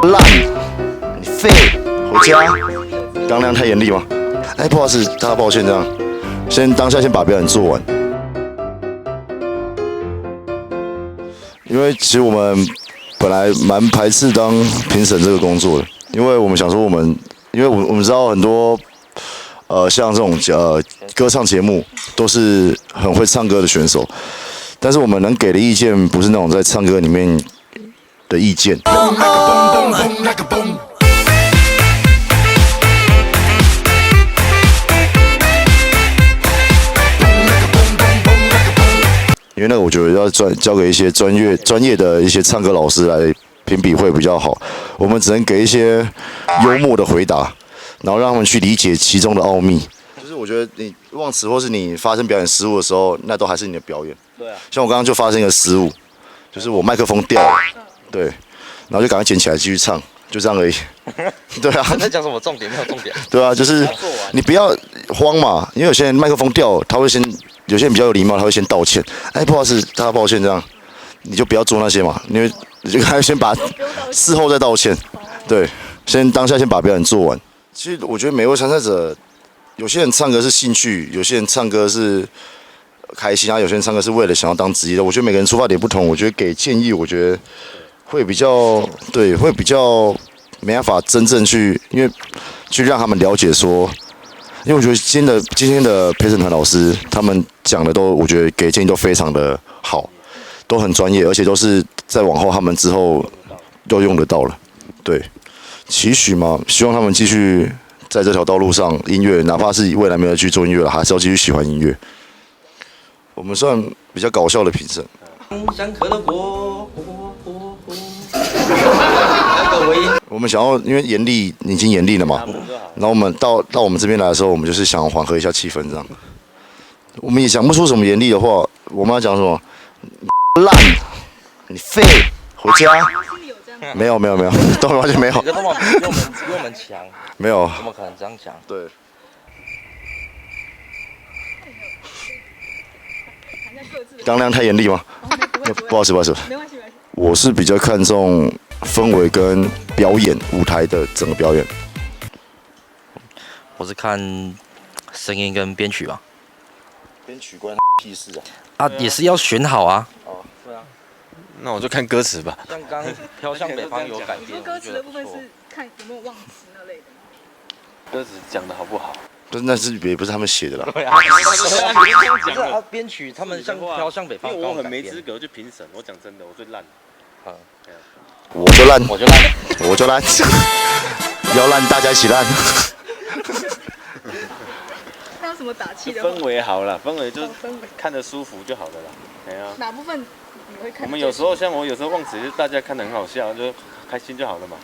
烂，你废，回家。刚那样太严厉吗？哎，不好意思，大家抱歉，这样，当下先把表演做完。因为其实我们本来蛮排斥当评审这个工作的，因为我们想说因为我们知道很多像这种歌唱节目都是很会唱歌的选手，但是我们能给的意见不是那种在唱歌里面的意见。因为那个我觉得要交给一些专业的一些唱歌老师来评比会比较好，我们只能给一些幽默的回答，然后让他们去理解其中的奥秘。就是我觉得你忘词或是你发生表演失误的时候，那都还是你的表演。对啊。像我刚刚就发生一个失误，就是我麦克风掉了，对，然后就赶快捡起来继续唱，就这样而已。对啊。在讲什么重点？没有重点。对啊，就是你不要慌嘛，因为有些人麦克风掉，他会有些人比较有礼貌，他会先道歉。哎，不好意思，大家抱歉，这样你就不要做那些嘛，因为你就还先把事后再道歉。对，当下先把表演做完。其实我觉得每位参赛者，有些人唱歌是兴趣，有些人唱歌是开心啊，有些人唱歌是为了想要当职业的。我觉得每个人出发点不同，我觉得给建议，我觉得会比较没办法真正去让他们了解说。因为我觉得今天的陪审团老师他们讲的都，我觉得给建议都非常的好，都很专业，而且都是在往后他们之后都用得到了。对，期许嘛，希望他们继续在这条道路上，音乐哪怕是未来没有去做音乐了，还是要继续喜欢音乐。我们算比较搞笑的评审。像可乐果。我们想要，因为已经严厉了嘛，然后我们到我们这边来的时候，我们就是想缓和一下气氛，这样。我们也讲不出什么严厉的话，我们要讲什么？烂，你废，回家。没有，都完全没有。比我们强。没有。怎么可能这样讲？对。刚那样太严厉吗？不好意思。没关系。我是比较看重氛围跟表演舞台的整个表演。我是看声音跟编曲吧。编曲关屁事啊！也是要选好啊。哦，对啊。那我就看歌词吧。像刚《飘向北方》有改编，歌词的部分是看有没有忘词那类的。歌词讲的好不好？那也不是他们写的啦。对啊，不是啊，编曲他们像《飘向北方》，因为我很没资格去评审。我讲真的，我最烂。我就烂，要烂大家一起烂。那有什么打气的？氛围好了，氛围就看得舒服就好了啦。哎呀，哪部分你会看？我们有时候像我有时候忘词，就大家看得很好笑，就开心就好了嘛。